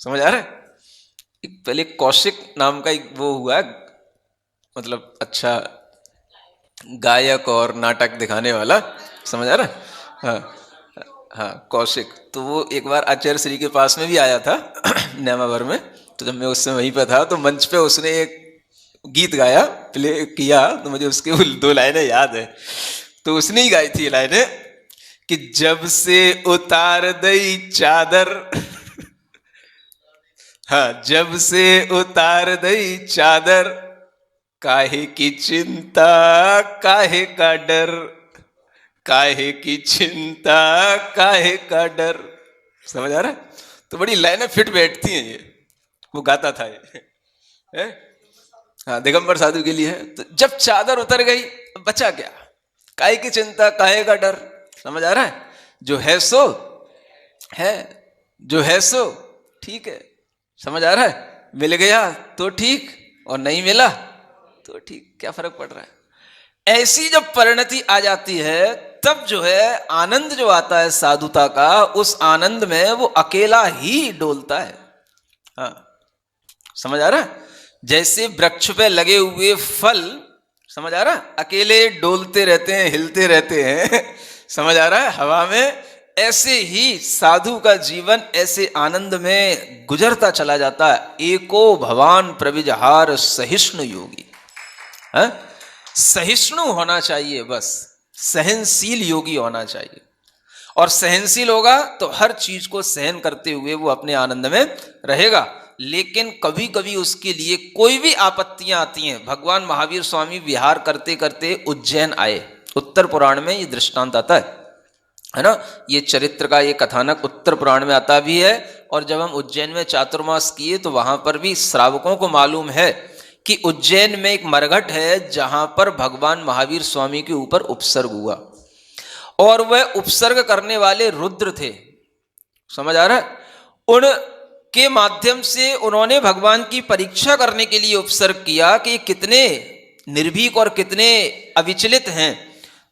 समझ आ रहा है? एक पहले कौशिक नाम का एक वो हुआ, मतलब अच्छा गायक और नाटक दिखाने वाला, समझ आ रहा है? हाँ हाँ, कौशिक। तो वो एक बार आचार्य श्री के पास में भी आया था न्यामावर में। तो जब मैं उस समय वहीं पे था तो मंच पे उसने एक गीत गाया, प्ले किया, तो मुझे उसके वो 2 लाइनें याद है। तो उसने ही गाई थी ये लाइनें कि जब से उतार दई चादर हाँ, जब से उतार दई चादर, काहे की चिंता काहे का डर, काहे की चिंता काहे का डर। समझ आ रहा है? तो बड़ी लाइनें फिट बैठती हैं ये, वो गाता था ये है? हाँ, दिगंबर साधु के लिए है। तो जब चादर उतर गई बचा क्या, काहे की चिंता काहे का डर। समझ आ रहा है? जो है सो है, जो है सो ठीक है। समझ आ रहा है? मिल गया तो ठीक, और नहीं मिला तो ठीक, क्या फर्क पड़ रहा है। ऐसी जब परिणति आ जाती है तब जो है आनंद जो आता है साधुता का, उस आनंद में वो अकेला ही डोलता है। हाँ, समझ आ रहा है? जैसे वृक्ष पे लगे हुए फल, समझ आ रहा है, अकेले डोलते रहते हैं, हिलते रहते हैं समझ आ रहा है, हवा में। ऐसे ही साधु का जीवन ऐसे आनंद में गुजरता चला जाता है। एको भवान प्रविजहार सहिष्णु योगी। है? सहिष्णु होना चाहिए, बस सहनशील योगी होना चाहिए। और सहनशील होगा तो हर चीज को सहन करते हुए वो अपने आनंद में रहेगा। लेकिन कभी कभी उसके लिए कोई भी आपत्तियां आती हैं। भगवान महावीर स्वामी विहार करते करते उज्जैन आए, उत्तर पुराण में ये दृष्टांत आता है ना। ये चरित्र का ये कथानक उत्तर पुराण में आता भी है। और जब हम उज्जैन में चातुर्मास किए तो वहां पर भी श्रावकों को मालूम है कि उज्जैन में एक मरघट है जहां पर भगवान महावीर स्वामी के ऊपर उपसर्ग हुआ, और वह उपसर्ग करने वाले रुद्र थे। समझ आ रहा है? उनके माध्यम से उन्होंने भगवान की परीक्षा करने के लिए उपसर्ग किया कि कितने निर्भीक और कितने अविचलित हैं।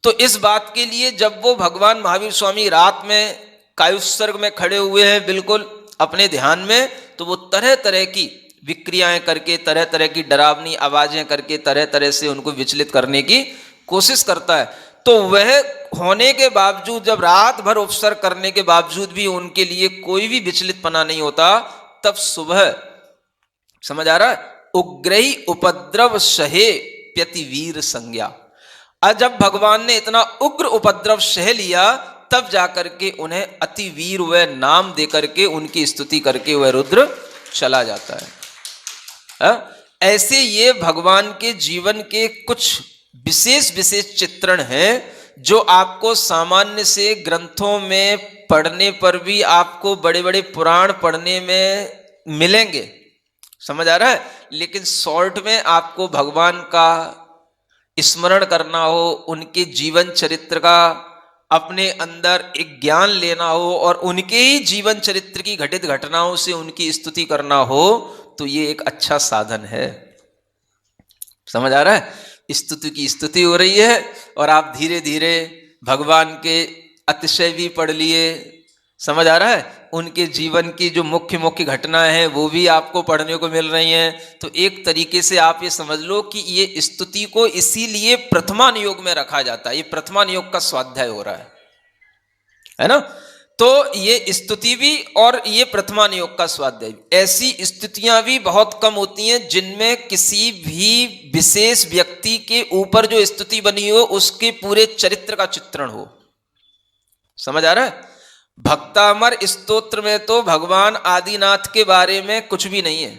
तो इस बात के लिए जब वो भगवान महावीर स्वामी रात में कायुत्सर्ग में खड़े हुए हैं बिल्कुल अपने ध्यान में, तो वो तरह तरह की विक्रियाएं करके, तरह तरह की डरावनी आवाजें करके, तरह तरह से उनको विचलित करने की कोशिश करता है। तो वह होने के बावजूद, जब रात भर उपसर्ग करने के बावजूद भी उनके लिए कोई भी विचलितपना नहीं होता, तब सुबह, समझ आ रहा है, उग्रही उपद्रव सहे प्यतिवीर संज्ञा। आज जब भगवान ने इतना उग्र उपद्रव सह लिया, तब जाकर के उन्हें अतिवीर वह नाम देकर के उनकी स्तुति करके वह रुद्र चला जाता है। ऐसे ये भगवान के जीवन के कुछ विशेष विशेष चित्रण हैं जो आपको सामान्य से ग्रंथों में पढ़ने पर भी, आपको बड़े बड़े पुराण पढ़ने में मिलेंगे। समझ आ रहा है? लेकिन शॉर्ट में आपको भगवान का स्मरण करना हो, उनके जीवन चरित्र का अपने अंदर एक ज्ञान लेना हो, और उनके ही जीवन चरित्र की घटित घटनाओं से उनकी स्तुति करना हो, तो ये एक अच्छा साधन है। समझ आ रहा है? स्तुति की स्तुति हो रही है और आप धीरे धीरे भगवान के अतिशय भी पढ़ लिए। समझ आ रहा है? उनके जीवन की जो मुख्य मुख्य घटनाएं हैं वो भी आपको पढ़ने को मिल रही हैं। तो एक तरीके से आप ये समझ लो कि ये स्तुति को इसीलिए प्रथमान योग में रखा जाता है। ये प्रथमान योग का स्वाध्याय हो रहा है ना। तो ये स्तुति भी और ये प्रथमान योग का स्वाध्याय भी, ऐसी स्तुतियां भी बहुत कम होती हैं जिनमें किसी भी विशेष व्यक्ति के ऊपर जो स्तुति बनी हो उसके पूरे चरित्र का चित्रण हो। समझ आ रहा है? भक्तामर स्तोत्र में तो भगवान आदिनाथ के बारे में कुछ भी नहीं है।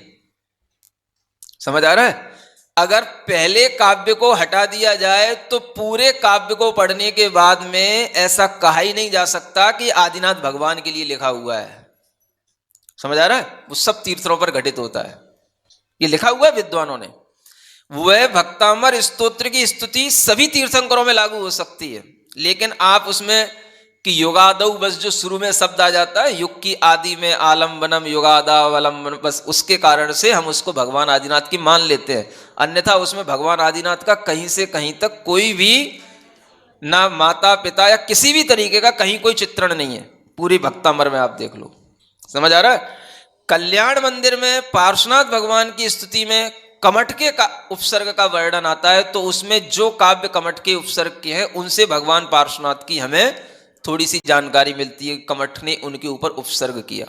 समझ आ रहा है? अगर पहले काव्य को हटा दिया जाए तो पूरे काव्य को पढ़ने के बाद में ऐसा कहा ही नहीं जा सकता कि आदिनाथ भगवान के लिए लिखा हुआ है। समझ आ रहा है? वो सब तीर्थों पर घटित होता है, ये लिखा हुआ है विद्वानों ने। वह भक्तामर स्तोत्र की स्तुति सभी तीर्थंकरों में लागू हो सकती है, लेकिन आप उसमें कि युगादौ, बस जो शुरू में शब्द आ जाता है, युग की आदि में आलम्बनम युगादावलंबन, बस उसके कारण से हम उसको भगवान आदिनाथ की मान लेते हैं। अन्यथा उसमें भगवान आदिनाथ का कहीं से कहीं तक कोई भी ना माता पिता या किसी भी तरीके का कहीं कोई चित्रण नहीं है। पूरी भक्तामर में आप देख लो। समझ आ रहा है? कल्याण मंदिर में पार्श्वनाथ भगवान की स्तुति में कमटके का उपसर्ग का वर्णन आता है, तो उसमें जो काव्य कमटके उपसर्ग के हैं उनसे भगवान पार्श्वनाथ की हमें थोड़ी सी जानकारी मिलती है। कमठ ने उनके ऊपर उपसर्ग किया,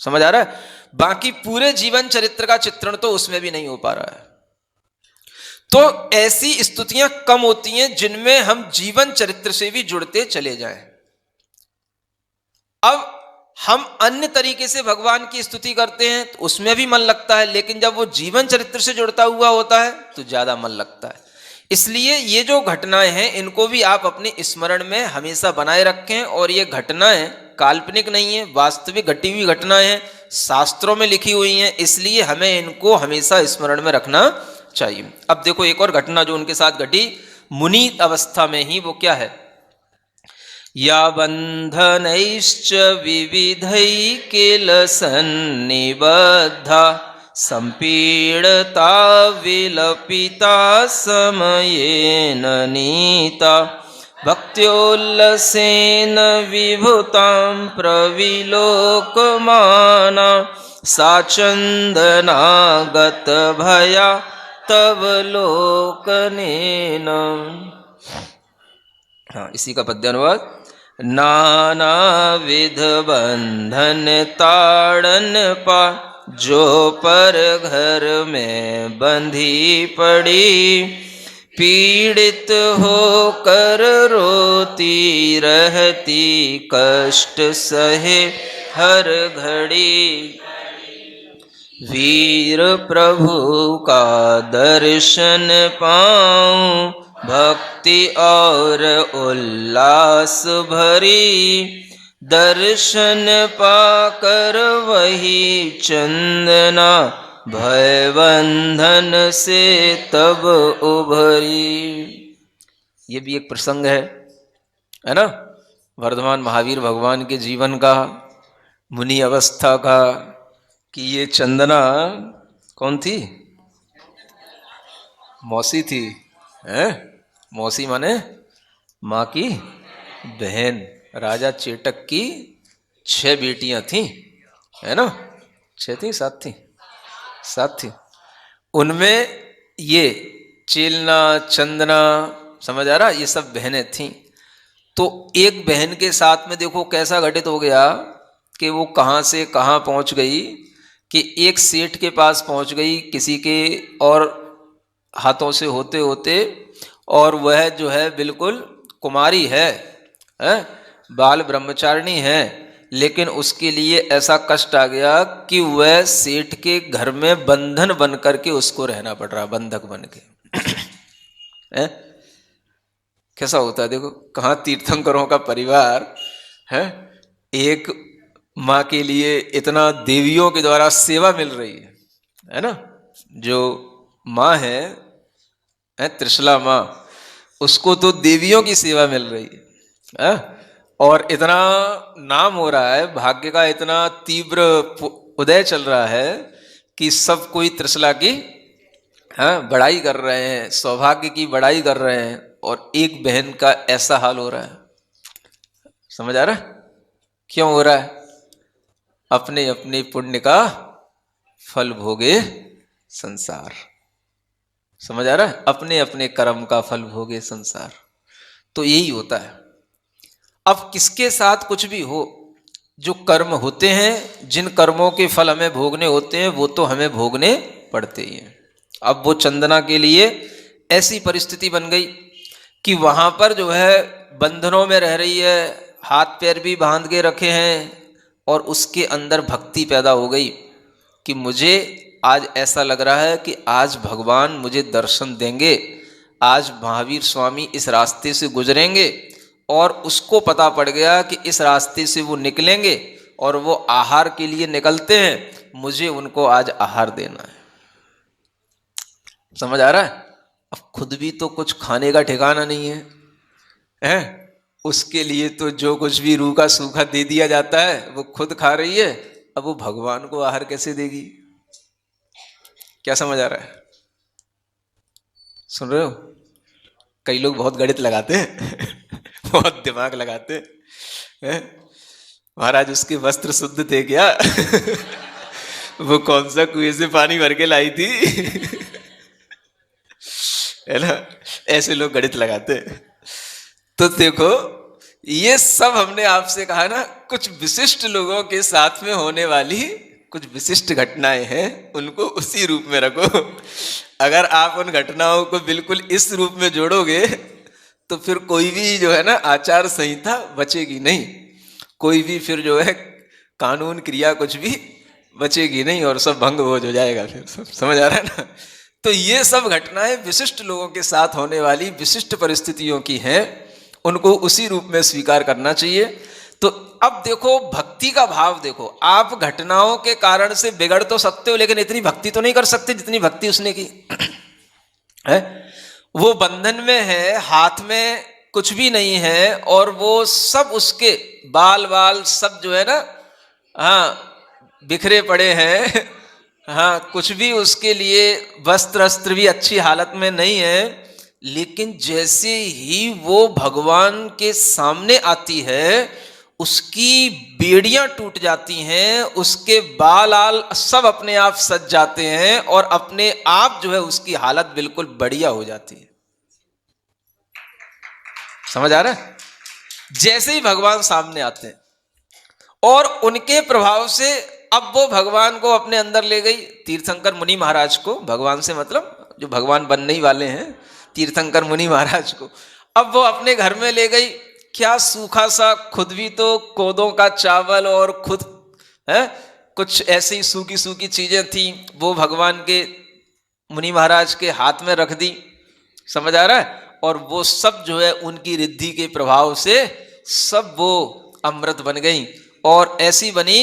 समझ आ रहा है। बाकी पूरे जीवन चरित्र का चित्रण तो उसमें भी नहीं हो पा रहा है। तो ऐसी स्तुतियां कम होती हैं जिनमें हम जीवन चरित्र से भी जुड़ते चले जाएं। अब हम अन्य तरीके से भगवान की स्तुति करते हैं तो उसमें भी मन लगता है, लेकिन जब वो जीवन चरित्र से जुड़ता हुआ होता है तो ज्यादा मन लगता है। इसलिए ये जो घटनाएं हैं इनको भी आप अपने स्मरण में हमेशा बनाए रखें। और ये घटनाएं काल्पनिक नहीं है, वास्तविक घटी हुई घटनाएं हैं, शास्त्रों में लिखी हुई हैं, इसलिए हमें इनको हमेशा स्मरण में रखना चाहिए। अब देखो एक और घटना जो उनके साथ घटी मुनि अवस्था में ही, वो क्या है। या बंधनैश्च विविधै किल सन्निबद्धा संपीड़ता विलपिता समयेन नीता भक्त्योल्लसेन विभुतां प्रविलोकमाना सा चंदनागत भया तव लोकनेन। हाँ, इसी का पद्यानुवाद। नाना विध बंधन ताड़न पा जो पर घर में बंधी पड़ी पीड़ित होकर रोती रहती कष्ट सहे हर घड़ी वीर प्रभु का दर्शन पाऊं भक्ति और उल्लास भरी दर्शन पाकर वही चंदना भय बंधन से तब उभरी। ये भी एक प्रसंग है ना, वर्धमान महावीर भगवान के जीवन का, मुनि अवस्था का, कि ये चंदना कौन थी, मौसी थी, हैं? मौसी माने माँ की बहन। राजा चेटक की 6 बेटियां थीं, है ना, 6 थी 7 थी, 7 थी। उनमें ये चेलना चंदना, समझ आ रहा, ये सब बहनें थीं। तो एक बहन के साथ में देखो कैसा घटित हो गया कि वो कहाँ से कहाँ पहुँच गई, कि एक सेठ के पास पहुँच गई किसी के और हाथों से होते होते, और वह जो है बिल्कुल कुमारी है, बाल ब्रह्मचारिणी है, लेकिन उसके लिए ऐसा कष्ट आ गया कि वह सेठ के घर में बंधन बन करके उसको रहना पड़ रहा, बंधक बन के। कैसा होता है देखो, कहाँ तीर्थंकरों का परिवार है, एक माँ के लिए इतना देवियों के द्वारा सेवा मिल रही है ना। जो माँ है त्रिशला माँ, उसको तो देवियों की सेवा मिल रही है, और इतना नाम हो रहा है, भाग्य का इतना तीव्र उदय चल रहा है कि सब कोई त्रिशला की बड़ाई कर रहे हैं, सौभाग्य की बड़ाई कर रहे हैं, और एक बहन का ऐसा हाल हो रहा है। समझ आ रहा है क्यों हो रहा है? अपने अपने पुण्य का फल भोगे संसार। समझ आ रहा है, अपने अपने कर्म का फल भोगे संसार। तो यही होता है। अब किसके साथ कुछ भी हो, जो कर्म होते हैं, जिन कर्मों के फल हमें भोगने होते हैं, वो तो हमें भोगने पड़ते ही हैं। अब वो चंदना के लिए ऐसी परिस्थिति बन गई कि वहां पर जो है बंधनों में रह रही है, हाथ पैर भी बांध के रखे हैं, और उसके अंदर भक्ति पैदा हो गई कि मुझे आज ऐसा लग रहा है कि आज भगवान मुझे दर्शन देंगे, आज महावीर स्वामी इस रास्ते से गुजरेंगे, और उसको पता पड़ गया कि इस रास्ते से वो निकलेंगे और वो आहार के लिए निकलते हैं, मुझे उनको आज आहार देना है। समझ आ रहा है? अब खुद भी तो कुछ खाने का ठिकाना नहीं है, उसके लिए तो जो कुछ भी रूखा सूखा दे दिया जाता है वो खुद खा रही है, अब वो भगवान को आहार कैसे देगी? क्या समझ आ रहा है? सुन रहे हो? कई लोग बहुत गणित लगाते हैं बहुत दिमाग लगाते हैं। महाराज उसके वस्त्र शुद्ध थे क्या वो कौन सा कुएं से पानी भर के लाई थी? है ना, ऐसे लोग गणित लगाते हैं। तो देखो, ये सब हमने आपसे कहा ना, कुछ विशिष्ट लोगों के साथ में होने वाली कुछ विशिष्ट घटनाएं हैं, उनको उसी रूप में रखो। अगर आप उन घटनाओं को बिल्कुल इस रूप में जोड़ोगे तो फिर कोई भी जो है ना आचार संहिता बचेगी नहीं, कोई भी फिर जो है कानून क्रिया कुछ भी बचेगी नहीं, और सब भंग हो जाएगा फिर। सब समझ आ रहा है ना? तो ये सब घटनाएं विशिष्ट लोगों के साथ होने वाली विशिष्ट परिस्थितियों की हैं, उनको उसी रूप में स्वीकार करना चाहिए। तो अब देखो, भक्ति का भाव देखो, आप घटनाओं के कारण से बिगड़ तो सकते हो, लेकिन इतनी भक्ति तो नहीं कर सकते जितनी भक्ति उसने की है। वो बंधन में है, हाथ में कुछ भी नहीं है, और वो सब उसके बाल बाल सब जो है ना, हाँ, बिखरे पड़े हैं। हाँ, कुछ भी उसके लिए वस्त्र अस्त्र भी अच्छी हालत में नहीं है, लेकिन जैसे ही वो भगवान के सामने आती है, उसकी बेड़ियां टूट जाती हैं, उसके बाल आल सब अपने आप सज जाते हैं, और अपने आप जो है उसकी हालत बिल्कुल बढ़िया हो जाती है। समझ आ रहा है? जैसे ही भगवान सामने आते हैं, और उनके प्रभाव से अब वो भगवान को अपने अंदर ले गई। तीर्थंकर मुनि महाराज को, भगवान से मतलब जो भगवान बनने ही वाले हैं, तीर्थंकर मुनि महाराज को अब वो अपने घर में ले गई। क्या सूखा सा, खुद भी तो कोदों का चावल और खुद है कुछ ऐसी सूखी सूखी चीजें थी, वो भगवान के मुनि महाराज के हाथ में रख दी। समझ आ रहा है? और वो सब जो है उनकी रिद्धि के प्रभाव से सब वो अमृत बन गई, और ऐसी बनी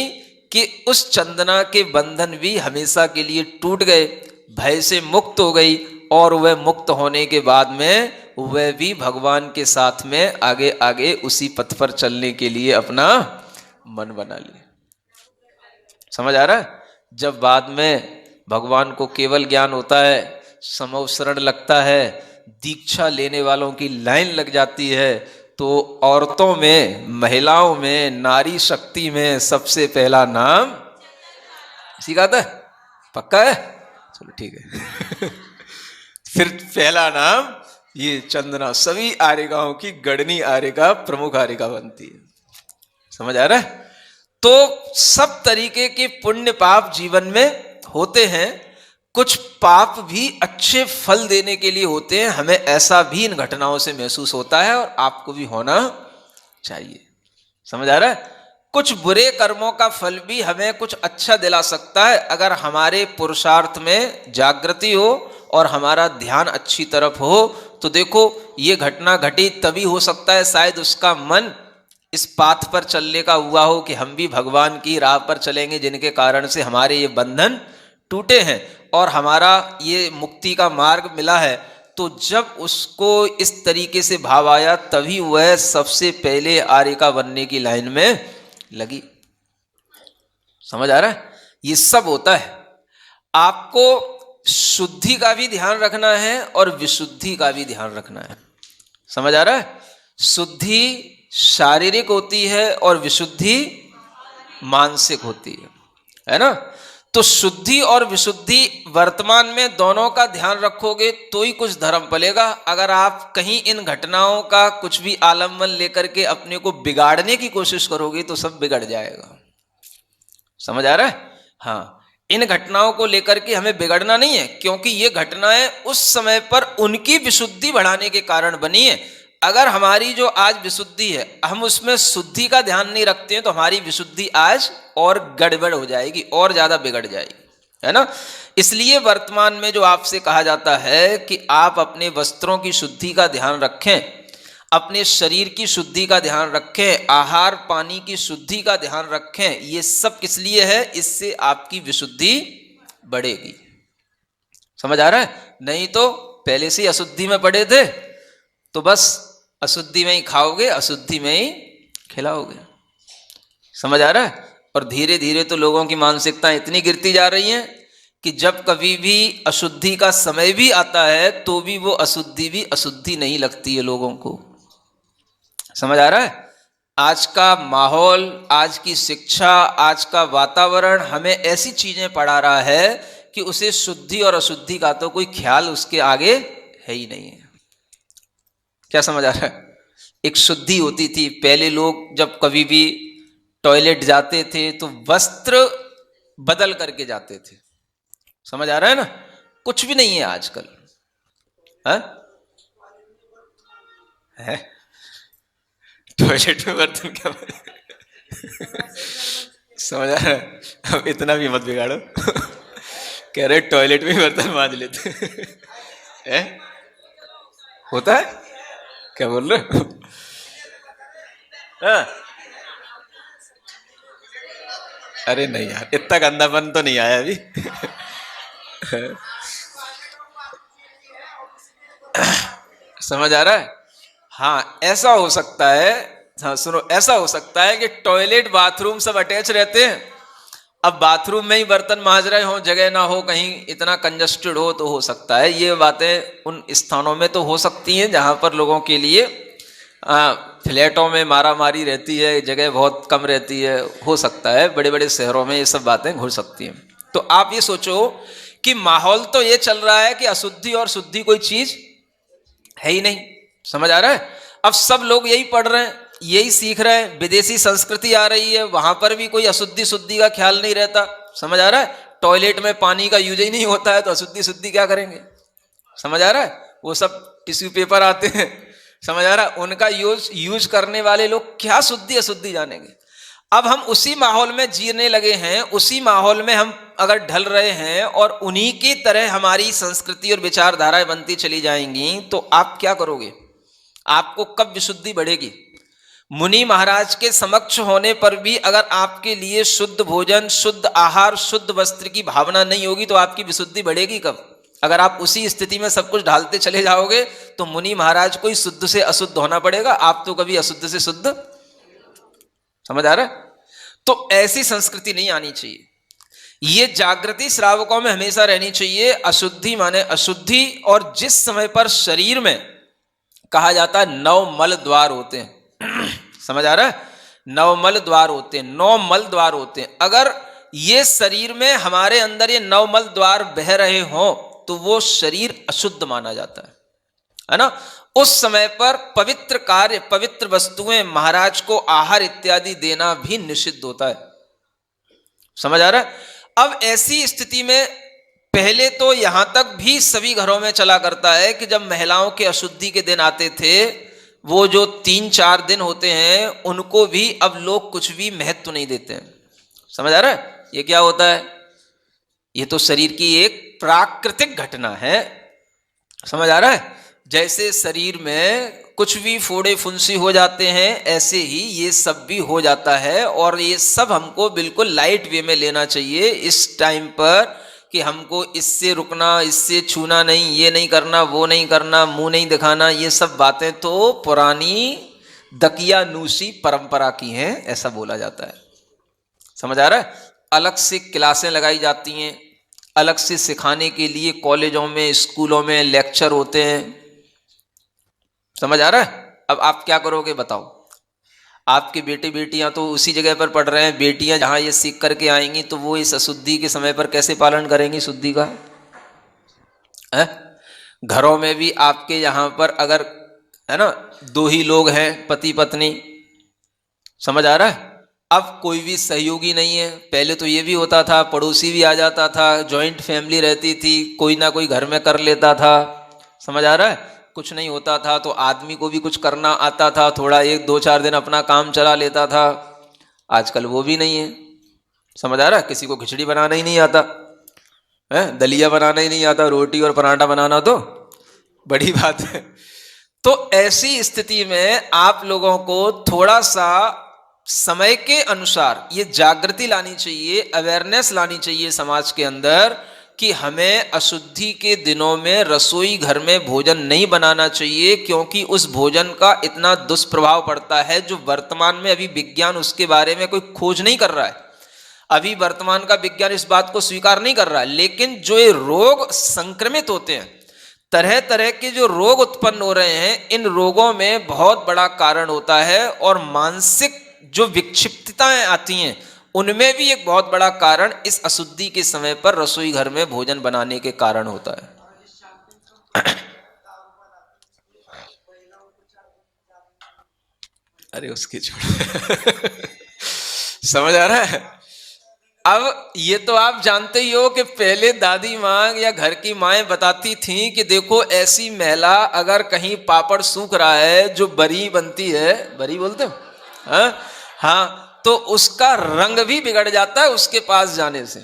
कि उस चंदना के बंधन भी हमेशा के लिए टूट गए, भय से मुक्त हो गई, और वह मुक्त होने के बाद में वह भी भगवान के साथ में आगे आगे उसी पथ पर चलने के लिए अपना मन बना लिया। समझ आ रहा है? जब बाद में भगवान को केवल ज्ञान होता है, समवसरण लगता है, दीक्षा लेने वालों की लाइन लग जाती है, तो औरतों में, महिलाओं में, नारी शक्ति में सबसे पहला नाम सिखाता है। पक्का है? चलो ठीक है। फिर पहला नाम ये चंदना सभी आर्यगाओं की गढ़नी आर्यगा प्रमुख आर्यगा बनती है। समझ आ रहा है? तो सब तरीके के पुण्य पाप जीवन में होते हैं, कुछ पाप भी अच्छे फल देने के लिए होते हैं, हमें ऐसा भी इन घटनाओं से महसूस होता है, और आपको भी होना चाहिए। समझ आ रहा है? कुछ बुरे कर्मों का फल भी हमें कुछ अच्छा दिला सकता है, अगर हमारे पुरुषार्थ में जागृति हो और हमारा ध्यान अच्छी तरफ हो। तो देखो, ये घटना घटी तभी हो सकता है शायद उसका मन इस पाथ पर चलने का हुआ हो कि हम भी भगवान की राह पर चलेंगे, जिनके कारण से हमारे ये बंधन टूटे हैं और हमारा ये मुक्ति का मार्ग मिला है। तो जब उसको इस तरीके से भाव आया, तभी वह सबसे पहले आर्यिका बनने की लाइन में लगी। समझ आ रहा है? ये सब होता है। आपको शुद्धि का भी ध्यान रखना है और विशुद्धि का भी ध्यान रखना है। समझ आ रहा है? शुद्धि शारीरिक होती है और विशुद्धि मानसिक होती है ना? तो शुद्धि और विशुद्धि वर्तमान में दोनों का ध्यान रखोगे तो ही कुछ धर्म पलेगा। अगर आप कहीं इन घटनाओं का कुछ भी आलम्बन लेकर के अपने को बिगाड़ने की कोशिश करोगे तो सब बिगड़ जाएगा। समझ आ रहा है? हाँ, इन घटनाओं को लेकर के हमें बिगड़ना नहीं है, क्योंकि ये घटनाएं उस समय पर उनकी विशुद्धि बढ़ाने के कारण बनी है। अगर हमारी जो आज विशुद्धि है, हम उसमें शुद्धि का ध्यान नहीं रखते हैं, तो हमारी विशुद्धि आज और गड़बड़ हो जाएगी, और ज्यादा बिगड़ जाएगी, है ना? इसलिए वर्तमान में जो आपसे कहा जाता है कि आप अपने वस्त्रों की शुद्धि का ध्यान रखें, अपने शरीर की शुद्धि का ध्यान रखें, आहार पानी की शुद्धि का ध्यान रखें, ये सब किस लिए है? इससे आपकी विशुद्धि बढ़ेगी। समझ आ रहा है? नहीं तो पहले से ही अशुद्धि में पड़े थे, तो बस अशुद्धि में ही खाओगे, अशुद्धि में ही खिलाओगे। समझ आ रहा है? और धीरे धीरे तो लोगों की मानसिकताएं इतनी गिरती जा रही हैं कि जब कभी भी अशुद्धि का समय भी आता है तो भी वो अशुद्धि भी अशुद्धि नहीं लगती है लोगों को। समझ आ रहा है? आज का माहौल, आज की शिक्षा, आज का वातावरण हमें ऐसी चीजें पढ़ा रहा है कि उसे शुद्धि और अशुद्धि का तो कोई ख्याल उसके आगे है ही नहीं है। क्या समझ आ रहा है? एक शुद्धि होती थी। पहले लोग जब कभी भी टॉयलेट जाते थे तो वस्त्र बदल करके जाते थे। समझ आ रहा है ना? कुछ भी नहीं है आजकल। है टॉयलेट में बर्तन क्या समझ आ रहा है? अब इतना भी मत बिगाड़ो। कह रहे टॉयलेट में बर्तन मांज लेते हैं। होता है? क्या बोल रहे हो? हाँ? अरे नहीं यार, इतना गंदापन तो नहीं आया अभी। समझ आ रहा है? हाँ, ऐसा हो सकता है। हाँ सुनो, ऐसा हो सकता है कि टॉयलेट बाथरूम सब अटैच रहते हैं। अब बाथरूम में ही बर्तन मांज रहे हो, जगह ना हो, कहीं इतना कंजस्टेड हो, तो हो सकता है ये बातें उन स्थानों में तो हो सकती हैं जहां पर लोगों के लिए फ्लैटों में मारा मारी रहती है, जगह बहुत कम रहती है। हो सकता है बड़े बड़े शहरों में ये सब बातें हो सकती हैं। तो आप ये सोचो कि माहौल तो ये चल रहा है कि अशुद्धि और शुद्धि कोई चीज है ही नहीं। समझ आ रहा है? अब सब लोग यही पढ़ रहे हैं, यही सीख रहे हैं, विदेशी संस्कृति आ रही है, वहां पर भी कोई अशुद्धि शुद्धि का ख्याल नहीं रहता। समझ आ रहा है? टॉयलेट में पानी का यूज ही नहीं होता है तो अशुद्धि शुद्धि क्या करेंगे? समझ आ रहा है? वो सब टिश्यू पेपर आते हैं। समझ आ रहा है? उनका यूज करने वाले लोग क्या शुद्धि अशुद्धि जानेंगे। अब हम उसी माहौल में जीने लगे हैं, उसी माहौल में हम अगर ढल रहे हैं और उन्हीं की तरह हमारी संस्कृति और विचारधाराएं बनती चली जाएंगी तो आप क्या करोगे? आपको कब विशुद्धि बढ़ेगी? मुनि महाराज के समक्ष होने पर भी अगर आपके लिए शुद्ध भोजन, शुद्ध आहार, शुद्ध वस्त्र की भावना नहीं होगी तो आपकी विशुद्धि बढ़ेगी कब? अगर आप उसी स्थिति में सब कुछ ढालते चले जाओगे तो मुनि महाराज को ही शुद्ध से अशुद्ध होना पड़ेगा, आप तो कभी अशुद्ध से शुद्ध। समझ आ रहा है? तो ऐसी संस्कृति नहीं आनी चाहिए। ये जागृति श्रावकों में हमेशा रहनी चाहिए। अशुद्धि माने अशुद्धि, और जिस समय पर शरीर में कहा जाता है 9 मल द्वार होते हैं। समझ आ रहा है? 9 मल द्वार होते हैं, 9 मल द्वार होते हैं। अगर ये शरीर में हमारे अंदर ये 9 मल द्वार बह रहे हों तो वो शरीर अशुद्ध माना जाता है ना? उस समय पर पवित्र कार्य, पवित्र वस्तुएं, महाराज को आहार इत्यादि देना भी निषिद्ध होता है। समझ आ रहा है? अब ऐसी स्थिति में पहले तो यहां तक भी सभी घरों में चला करता है कि जब महिलाओं के अशुद्धि के दिन आते थे, वो जो 3-4 दिन होते हैं, उनको भी अब लोग कुछ भी महत्व नहीं देते हैं। समझ आ रहा है? ये क्या होता है? ये तो शरीर की एक प्राकृतिक घटना है। समझ आ रहा है? जैसे शरीर में कुछ भी फोड़े फुंसी हो जाते हैं, ऐसे ही ये सब भी हो जाता है। और ये सब हमको बिल्कुल लाइट वे में लेना चाहिए इस टाइम पर, कि हमको इससे रुकना, इससे छूना नहीं, ये नहीं करना, वो नहीं करना, मुंह नहीं दिखाना, ये सब बातें तो पुरानी दकियानूसी परंपरा की हैं, ऐसा बोला जाता है। समझ आ रहा है? अलग से क्लासें लगाई जाती हैं, अलग से सिखाने के लिए कॉलेजों में, स्कूलों में लेक्चर होते हैं। समझ आ रहा है? अब आप क्या करोगे बताओ? आपके बेटे बेटियां तो उसी जगह पर पढ़ रहे हैं। बेटियां जहां ये सीख करके आएंगी तो वो इस अशुद्धि के समय पर कैसे पालन करेंगी शुद्धि का? है? घरों में भी आपके यहाँ पर अगर है ना 2 ही लोग हैं, पति पत्नी, समझ आ रहा है? अब कोई भी सहयोगी नहीं है। पहले तो ये भी होता था, पड़ोसी भी आ जाता था, जॉइंट फैमिली रहती थी, कोई ना कोई घर में कर लेता था। समझ आ रहा है? कुछ नहीं होता था तो आदमी को भी कुछ करना आता था, थोड़ा 1-2-4 दिन अपना काम चला लेता था। आजकल वो भी नहीं है। समझ आ रहा है? किसी को खिचड़ी बनाना ही नहीं आता है, दलिया बनाना ही नहीं आता, रोटी और पराठा बनाना तो बड़ी बात है। तो ऐसी स्थिति में आप लोगों को थोड़ा सा समय के अनुसार ये जागृति लानी चाहिए, अवेयरनेस लानी चाहिए समाज के अंदर कि हमें अशुद्धि के दिनों में रसोई घर में भोजन नहीं बनाना चाहिए, क्योंकि उस भोजन का इतना दुष्प्रभाव पड़ता है जो वर्तमान में अभी विज्ञान उसके बारे में कोई खोज नहीं कर रहा है। अभी वर्तमान का विज्ञान इस बात को स्वीकार नहीं कर रहा है। लेकिन जो ये रोग संक्रमित होते हैं, तरह तरह के जो रोग उत्पन्न हो रहे हैं, इन रोगों में बहुत बड़ा कारण होता है, और मानसिक जो विक्षिप्तताएं आती हैं उनमें भी एक बहुत बड़ा कारण इस अशुद्धि के समय पर रसोई घर में भोजन बनाने के कारण होता है। अरे उसकी छोड़। समझ आ रहा है? अब ये तो आप जानते ही हो कि पहले दादी माँ या घर की माएँ बताती थीं कि देखो ऐसी महिला अगर कहीं पापड़ सूख रहा है, जो बरी बनती है, बरी बोलते हो, हाँ हाँ, तो उसका रंग भी बिगड़ जाता है उसके पास जाने से।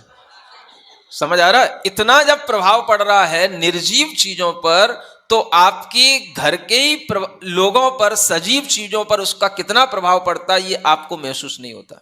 समझ आ रहा है? इतना जब प्रभाव पड़ रहा है निर्जीव चीजों पर, तो आपके घर के ही लोगों पर, सजीव चीजों पर उसका कितना प्रभाव पड़ता है ये आपको महसूस नहीं होता।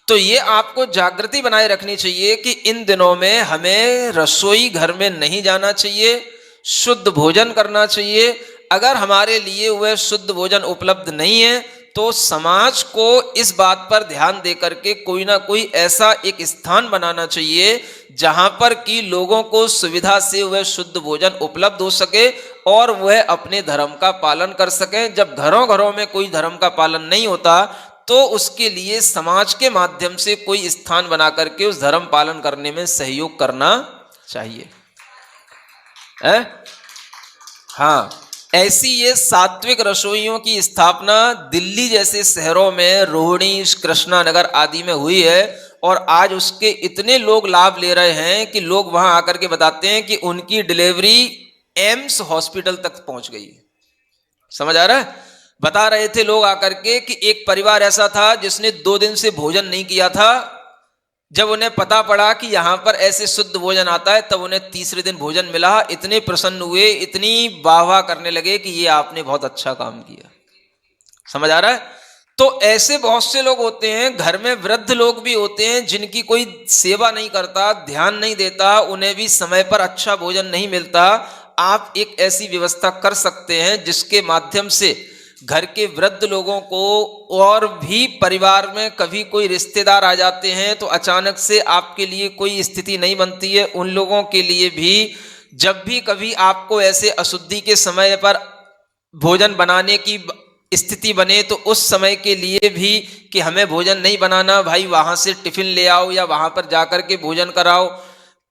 तो ये आपको जागृति बनाए रखनी चाहिए कि इन दिनों में हमें रसोई घर में नहीं जाना चाहिए, शुद्ध भोजन करना चाहिए। अगर हमारे लिए वह शुद्ध भोजन उपलब्ध नहीं है तो समाज को इस बात पर ध्यान दे करके कोई ना कोई ऐसा एक स्थान बनाना चाहिए जहां पर कि लोगों को सुविधा से वह शुद्ध भोजन उपलब्ध हो सके और वह अपने धर्म का पालन कर सकें। जब घरों घरों में कोई धर्म का पालन नहीं होता तो उसके लिए समाज के माध्यम से कोई स्थान बना करके उस धर्म पालन करने में सहयोग करना चाहिए। है? हाँ, ऐसी ये सात्विक रसोइयों की स्थापना दिल्ली जैसे शहरों में, रोहिणी, कृष्णानगर आदि में हुई है, और आज उसके इतने लोग लाभ ले रहे हैं कि लोग वहां आकर के बताते हैं कि उनकी डिलीवरी एम्स हॉस्पिटल तक पहुंच गई है। समझ आ रहा है? बता रहे थे लोग आकर के कि एक परिवार ऐसा था जिसने 2 दिन से भोजन नहीं किया था। जब उन्हें पता पड़ा कि यहां पर ऐसे शुद्ध भोजन आता है तब उन्हें तीसरे दिन भोजन मिला। इतने प्रसन्न हुए, इतनी वाह वाह करने लगे कि ये आपने बहुत अच्छा काम किया। समझ आ रहा है? तो ऐसे बहुत से लोग होते हैं, घर में वृद्ध लोग भी होते हैं जिनकी कोई सेवा नहीं करता, ध्यान नहीं देता, उन्हें भी समय पर अच्छा भोजन नहीं मिलता। आप एक ऐसी व्यवस्था कर सकते हैं जिसके माध्यम से घर के वृद्ध लोगों को, और भी परिवार में कभी कोई रिश्तेदार आ जाते हैं तो अचानक से आपके लिए कोई स्थिति नहीं बनती है, उन लोगों के लिए भी जब भी कभी आपको ऐसे अशुद्धि के समय पर भोजन बनाने की स्थिति बने तो उस समय के लिए भी कि हमें भोजन नहीं बनाना भाई, वहां से टिफिन ले आओ या वहां पर जाकर के भोजन कराओ।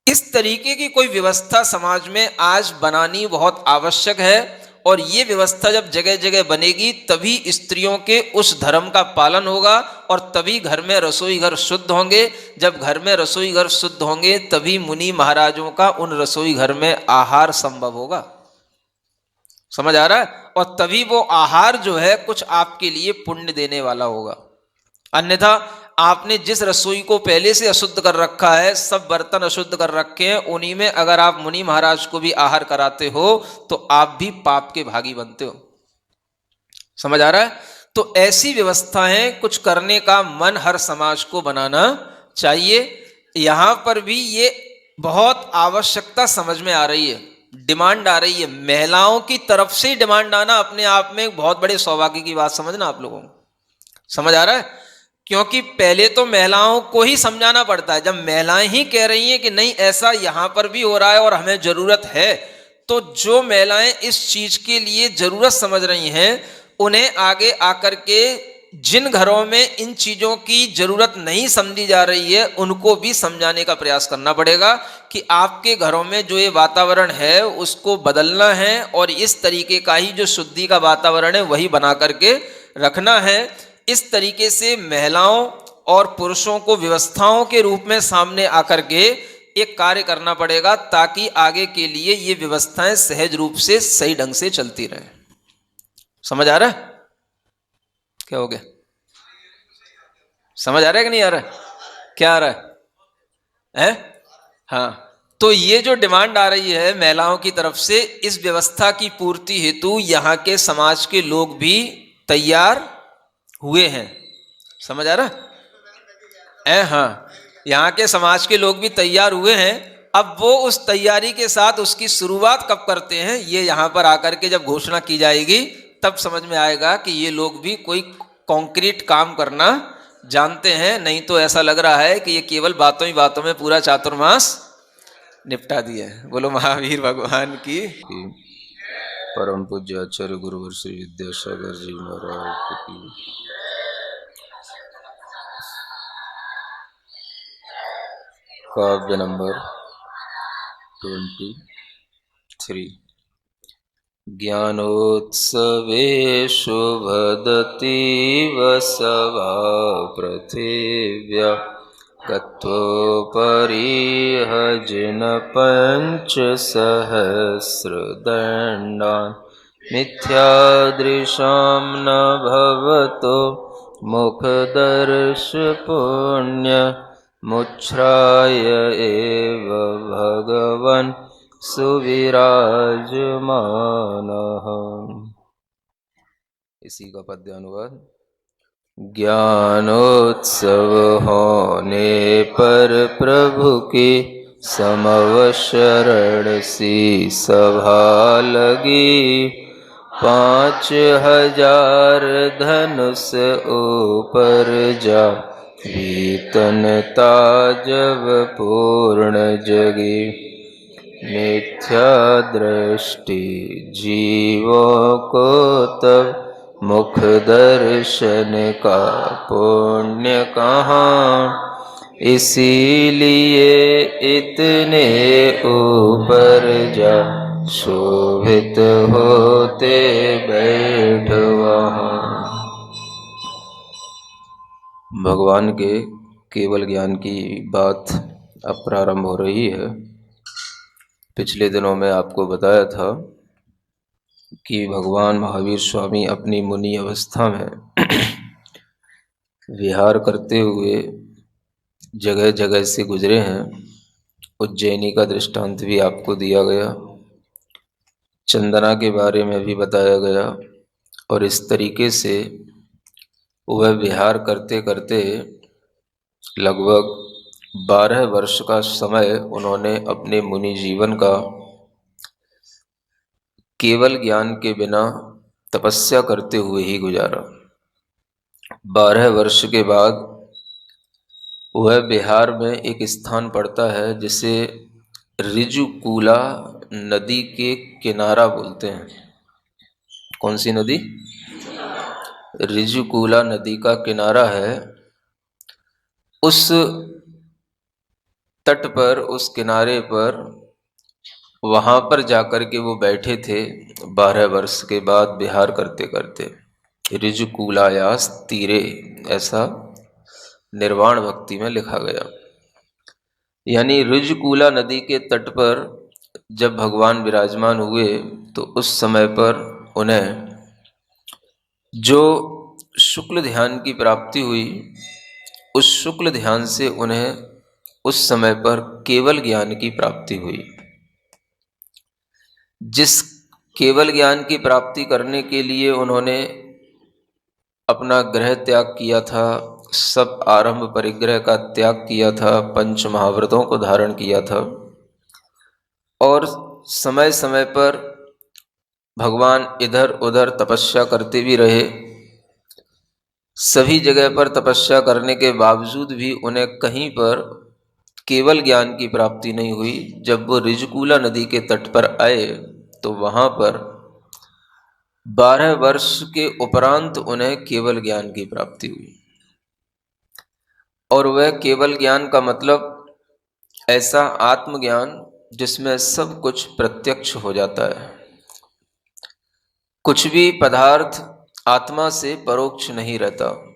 इस तरीके की कोई व्यवस्था समाज में आज बनानी बहुत आवश्यक है। और ये व्यवस्था जब जगह जगह बनेगी तभी स्त्रियों के उस धर्म का पालन होगा और तभी घर में रसोई घर शुद्ध होंगे। जब घर में रसोई घर शुद्ध होंगे तभी मुनि महाराजों का उन रसोई घर में आहार संभव होगा। समझ आ रहा है? और तभी वो आहार जो है कुछ आपके लिए पुण्य देने वाला होगा। अन्यथा आपने जिस रसोई को पहले से अशुद्ध कर रखा है, सब बर्तन अशुद्ध कर रखे हैं, उन्हीं में अगर आप मुनि महाराज को भी आहार कराते हो तो आप भी पाप के भागी बनते हो। समझ आ रहा है? तो ऐसी व्यवस्थाएं कुछ करने का मन हर समाज को बनाना चाहिए। यहां पर भी ये बहुत आवश्यकता समझ में आ रही है, डिमांड आ रही है। महिलाओं की तरफ से डिमांड आना अपने आप में बहुत बड़े सौभाग्य की बात समझना आप लोगों को। समझ आ रहा है? क्योंकि पहले तो महिलाओं को ही समझाना पड़ता है। जब महिलाएं ही कह रही हैं कि नहीं ऐसा यहां पर भी हो रहा है और हमें जरूरत है, तो जो महिलाएं इस चीज के लिए जरूरत समझ रही हैं उन्हें आगे आकर के जिन घरों में इन चीजों की जरूरत नहीं समझी जा रही है उनको भी समझाने का प्रयास करना पड़ेगा कि आपके घरों में जो ये वातावरण है उसको बदलना है और इस तरीके का ही जो शुद्धि का वातावरण है वही बना करके रखना है। इस तरीके से महिलाओं और पुरुषों को व्यवस्थाओं के रूप में सामने आकर के एक कार्य करना पड़ेगा ताकि आगे के लिए ये व्यवस्थाएं सहज रूप से सही ढंग से चलती रहें। समझ आ रहा है? क्या हो गया? समझ आ रहा है कि नहीं आ रहा है? क्या आ रहा है? हाँ, तो ये जो डिमांड आ रही है महिलाओं की तरफ से, इस व्यवस्था की पूर्ति हेतु यहाँ के समाज के लोग भी तैयार हुए हैं। समझ आ रहा है? हाँ, यहाँ के समाज के लोग भी तैयार हुए हैं। अब वो उस तैयारी के साथ उसकी शुरुआत कब करते हैं ये यहाँ पर आकर के जब घोषणा की जाएगी तब समझ में आएगा कि ये लोग भी कोई कॉन्क्रीट काम करना जानते हैं। नहीं तो ऐसा लग रहा है कि ये केवल बातों ही बातों में पूरा चातुर्मास निपटा दिया है। बोलो महावीर भगवान की। परम पूज्य आचार्य गुरुवर श्री विद्यासागर जी महाराज की। काव्य नंबर 23। ज्ञानोत्सवेषु भदति वसवा पृथिव्या गत्वोपरिह जिनपञ्चसहस्रदण्डान् मिथ्यादृशां न भवतो मुखदर्शपुण्य मुच्छ्राय एव भगवन् सुविराजमानः। इसी का पद्यानुवाद। ज्ञानोत्सव होने पर प्रभु की समवशरण सी सभा लगी। 5000 धनुष ऊपर जा वीतनता जब पूर्ण जगी। मिथ्या दृष्टि जीवों को तब मुख दर्शन का पुण्य कहाँ। इसीलिए इतने ऊपर जा शोभित होते बैठ वहाँ। भगवान के केवल ज्ञान की बात अब प्रारंभ हो रही है। पिछले दिनों में आपको बताया था कि भगवान महावीर स्वामी अपनी मुनि अवस्था में विहार करते हुए जगह जगह से गुजरे हैं। उज्जैनी का दृष्टांत भी आपको दिया गया, चंदना के बारे में भी बताया गया, और इस तरीके से वह विहार करते करते लगभग 12 वर्ष का समय उन्होंने अपने मुनि जीवन का केवल ज्ञान के बिना तपस्या करते हुए ही गुजारा। 12 वर्ष के बाद वह बिहार में एक स्थान पड़ता है जिसे ऋजुकूला नदी के किनारा बोलते हैं। कौन सी नदी? ऋजुकूला नदी का किनारा है। उस तट पर, उस किनारे पर, वहां पर जाकर के वो बैठे थे 12 वर्ष के बाद विहार करते करते। ऋजुकूलायास तीरे, ऐसा निर्वाण भक्ति में लिखा गया। यानी ऋजुकूला नदी के तट पर जब भगवान विराजमान हुए तो उस समय पर उन्हें जो शुक्ल ध्यान की प्राप्ति हुई, उस शुक्ल ध्यान से उन्हें उस समय पर केवल ज्ञान की प्राप्ति हुई। जिस केवल ज्ञान की प्राप्ति करने के लिए उन्होंने अपना ग्रह त्याग किया था, सब आरंभ परिग्रह का त्याग किया था, पंच महाव्रतों को धारण किया था, और समय समय पर भगवान इधर उधर तपस्या करते भी रहे। सभी जगह पर तपस्या करने के बावजूद भी उन्हें कहीं पर केवल ज्ञान की प्राप्ति नहीं हुई। जब वो ऋजुकूला नदी के तट पर आए तो वहाँ पर 12 वर्ष के उपरांत उन्हें केवल ज्ञान की प्राप्ति हुई। और वह केवल ज्ञान का मतलब ऐसा आत्मज्ञान जिसमें सब कुछ प्रत्यक्ष हो जाता है। कुछ भी पदार्थ आत्मा से परोक्ष नहीं रहता।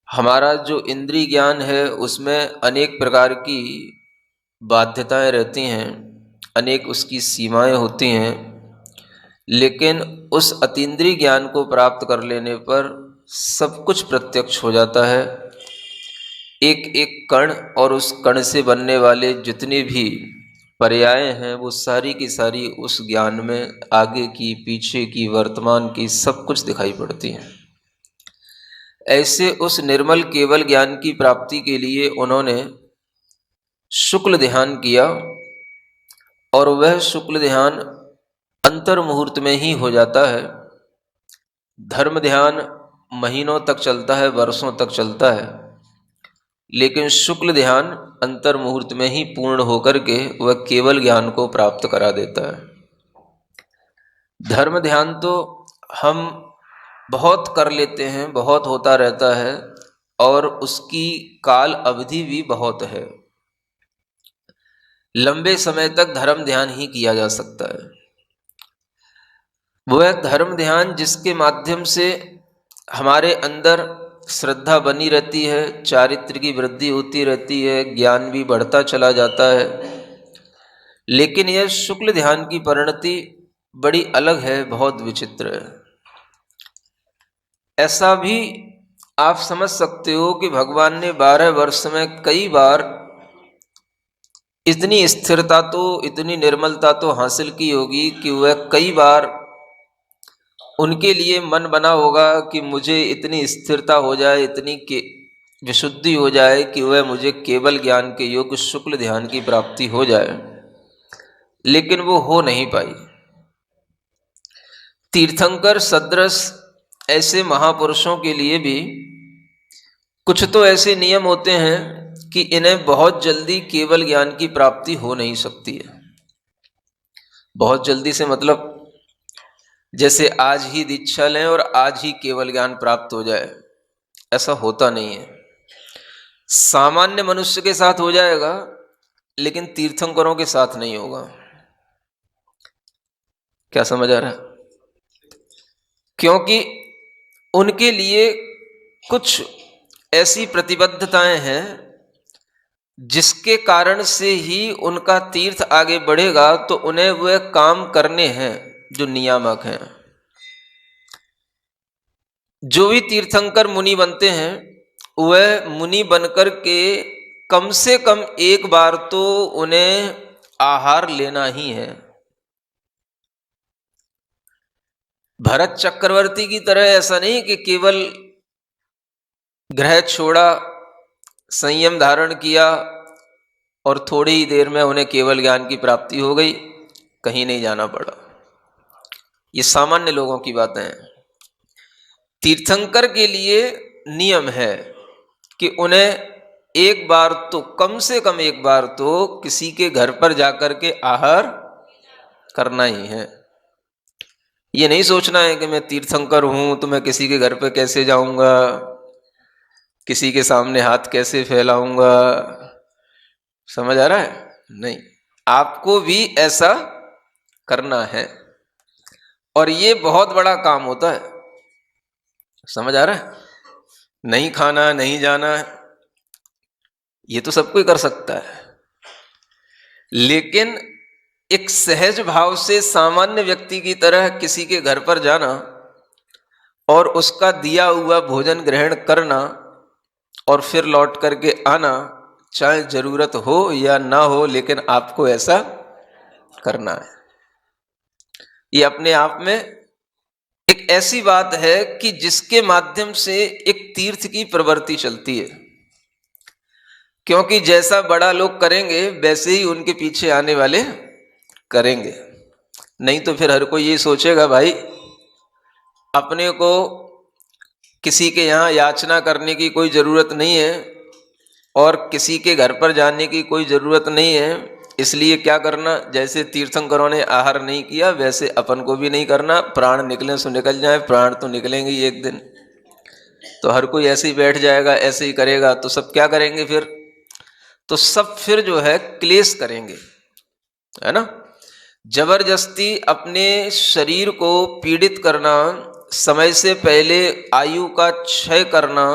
हमारा जो इंद्रिय ज्ञान है उसमें अनेक प्रकार की बाध्यताएं रहती हैं, अनेक उसकी सीमाएं होती हैं, लेकिन उस अतीन्द्रिय ज्ञान को प्राप्त कर लेने पर सब कुछ प्रत्यक्ष हो जाता है। एक एक कण और उस कण से बनने वाले जितने भी पर्याय हैं वो सारी की सारी उस ज्ञान में आगे की, पीछे की, वर्तमान की सब कुछ दिखाई पड़ती हैं। ऐसे उस निर्मल केवल ज्ञान की प्राप्ति के लिए उन्होंने शुक्ल ध्यान किया, और वह शुक्ल ध्यान अंतर मुहूर्त में ही हो जाता है। धर्म ध्यान महीनों तक चलता है, वर्षों तक चलता है, लेकिन शुक्ल ध्यान अंतर मुहूर्त में ही पूर्ण होकर के वह केवल ज्ञान को प्राप्त करा देता है। धर्म ध्यान तो हम बहुत कर लेते हैं, बहुत होता रहता है और उसकी काल अवधि भी बहुत है। लंबे समय तक धर्म ध्यान ही किया जा सकता है। वह धर्म ध्यान जिसके माध्यम से हमारे अंदर श्रद्धा बनी रहती है, चारित्र की वृद्धि होती रहती है, ज्ञान भी बढ़ता चला जाता है। लेकिन यह शुक्ल ध्यान की परिणति बड़ी अलग है, बहुत विचित्र है। ऐसा भी आप समझ सकते हो कि भगवान ने 12 वर्ष में कई बार इतनी स्थिरता तो, इतनी निर्मलता तो हासिल की होगी कि वह कई बार उनके लिए मन बना होगा कि मुझे इतनी स्थिरता हो जाए, इतनी के विशुद्धि हो जाए कि वह मुझे केवल ज्ञान के योग्य शुक्ल ध्यान की प्राप्ति हो जाए, लेकिन वो हो नहीं पाई। तीर्थंकर सदृश ऐसे महापुरुषों के लिए भी कुछ तो ऐसे नियम होते हैं कि इन्हें बहुत जल्दी केवल ज्ञान की प्राप्ति हो नहीं सकती है। बहुत जल्दी से मतलब जैसे आज ही दीक्षा लें और आज ही केवल ज्ञान प्राप्त हो जाए, ऐसा होता नहीं है। सामान्य मनुष्य के साथ हो जाएगा, लेकिन तीर्थंकरों के साथ नहीं होगा। क्या समझ आ रहा है? क्योंकि उनके लिए कुछ ऐसी प्रतिबद्धताएं हैं जिसके कारण से ही उनका तीर्थ आगे बढ़ेगा, तो उन्हें वह काम करने हैं जो नियामक हैं। जो भी तीर्थंकर मुनि बनते हैं वह मुनि बनकर के कम से कम एक बार तो उन्हें आहार लेना ही है। भरत चक्रवर्ती की तरह ऐसा नहीं कि केवल ग्रह छोड़ा, संयम धारण किया और थोड़ी ही देर में उन्हें केवल ज्ञान की प्राप्ति हो गई, कहीं नहीं जाना पड़ा। ये सामान्य लोगों की बातें हैं। तीर्थंकर के लिए नियम है कि उन्हें एक बार तो, कम से कम एक बार तो किसी के घर पर जाकर के आहार करना ही है। ये नहीं सोचना है कि मैं तीर्थंकर हूं तो मैं किसी के घर पर कैसे जाऊंगा, किसी के सामने हाथ कैसे फैलाऊंगा। समझ आ रहा है? नहीं, आपको भी ऐसा करना है और ये बहुत बड़ा काम होता है। समझ आ रहा है? नहीं खाना, नहीं जाना, ये तो सब कोई कर सकता है, लेकिन एक सहज भाव से सामान्य व्यक्ति की तरह किसी के घर पर जाना और उसका दिया हुआ भोजन ग्रहण करना और फिर लौट करके आना, चाहे जरूरत हो या ना हो, लेकिन आपको ऐसा करना है। ये अपने आप में एक ऐसी बात है कि जिसके माध्यम से एक तीर्थ की प्रवृत्ति चलती है। क्योंकि जैसा बड़ा लोग करेंगे वैसे ही उनके पीछे आने वाले करेंगे। नहीं तो फिर हर कोई ये सोचेगा भाई अपने को किसी के यहाँ याचना करने की कोई ज़रूरत नहीं है और किसी के घर पर जाने की कोई ज़रूरत नहीं है, इसलिए क्या करना, जैसे तीर्थंकरों ने आहार नहीं किया वैसे अपन को भी नहीं करना। प्राण निकले सो निकल जाए, प्राण तो निकलेंगे ही एक दिन। तो हर कोई ऐसे ही बैठ जाएगा, ऐसे ही करेगा, तो सब क्या करेंगे फिर? तो सब फिर जो है क्लेश करेंगे, है ना। जबरदस्ती अपने शरीर को पीड़ित करना, समय से पहले आयु का क्षय करना,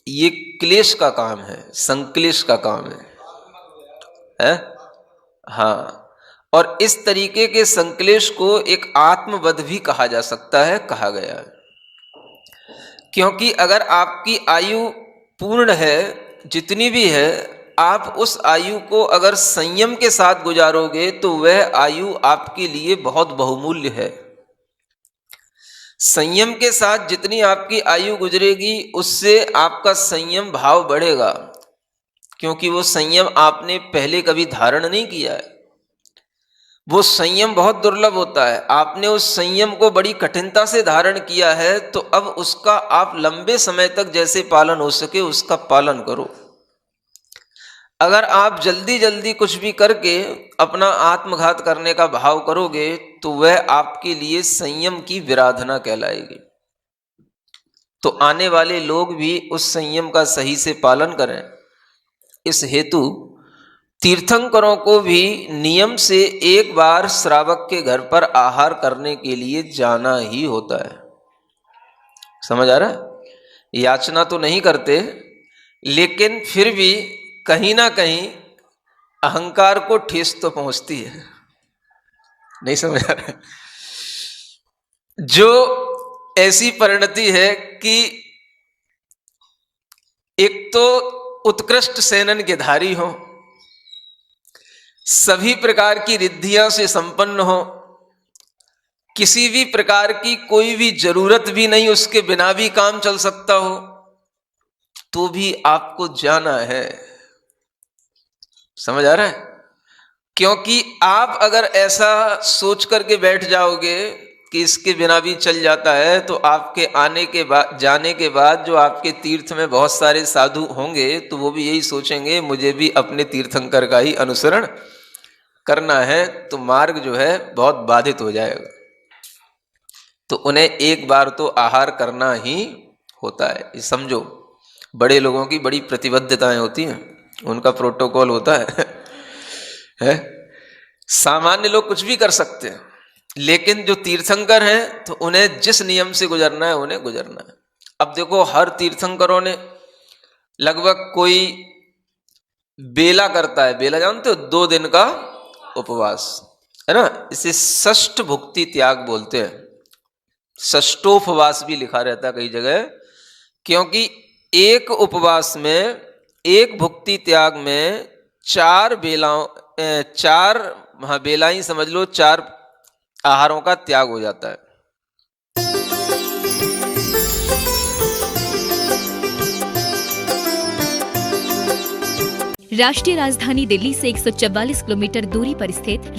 ये क्लेश का काम है, संक्लेश का काम है? हाँ, और इस तरीके के संक्लेश को एक आत्मवध भी कहा जा सकता है, कहा गया है। क्योंकि अगर आपकी आयु पूर्ण है, जितनी भी है, आप उस आयु को अगर संयम के साथ गुजारोगे तो वह आयु आपके लिए बहुत बहुमूल्य है। संयम के साथ जितनी आपकी आयु गुजरेगी उससे आपका संयम भाव बढ़ेगा, क्योंकि वो संयम आपने पहले कभी धारण नहीं किया है। वो संयम बहुत दुर्लभ होता है, आपने उस संयम को बड़ी कठिनता से धारण किया है, तो अब उसका आप लंबे समय तक जैसे पालन हो सके उसका पालन करो। अगर आप जल्दी जल्दी कुछ भी करके अपना आत्मघात करने का भाव करोगे तो वह आपके लिए संयम की विराधना कहलाएगी। तो आने वाले लोग भी उस संयम का सही से पालन करें। इस हेतु तीर्थंकरों को भी नियम से एक बार श्रावक के घर पर आहार करने के लिए जाना ही होता है। समझ आ रहा है? याचना तो नहीं करते, लेकिन फिर भी कहीं ना कहीं अहंकार को ठेस तो पहुंचती है। नहीं समझ आ रहा है? जो ऐसी परिणति है कि एक तो उत्कृष्ट सेनन के धारी हो, सभी प्रकार की रिद्धियां से संपन्न हो, किसी भी प्रकार की कोई भी जरूरत भी नहीं, उसके बिना भी काम चल सकता हो, तो भी आपको जाना है। समझ आ रहा है? क्योंकि आप अगर ऐसा सोच करके बैठ जाओगे कि इसके बिना भी चल जाता है, तो आपके आने के बाद, जाने के बाद जो आपके तीर्थ में बहुत सारे साधु होंगे तो वो भी यही सोचेंगे मुझे भी अपने तीर्थंकर का ही अनुसरण करना है, तो मार्ग जो है बहुत बाधित हो जाएगा। तो उन्हें एक बार तो आहार करना ही होता है। ये समझो, बड़े लोगों की बड़ी प्रतिबद्धताएं होती हैं, उनका प्रोटोकॉल होता है? सामान्य लोग कुछ भी कर सकते हैं, लेकिन जो तीर्थंकर हैं तो उन्हें जिस नियम से गुजरना है उन्हें गुजरना है। अब देखो, हर तीर्थंकरों ने लगभग कोई बेला करता है। बेला जानते हो? 2 दिन का उपवास, है ना? इसे षष्ठ भुक्ति त्याग बोलते हैं। षष्ठोपवास भी लिखा रहता है कई जगह, क्योंकि एक उपवास में, एक भुक्ति त्याग में 4 बेलाओं, 4 बेला समझ लो, 4 आहारों का त्याग हो जाता है। राष्ट्रीय राजधानी दिल्ली से 144 किलोमीटर दूरी पर स्थित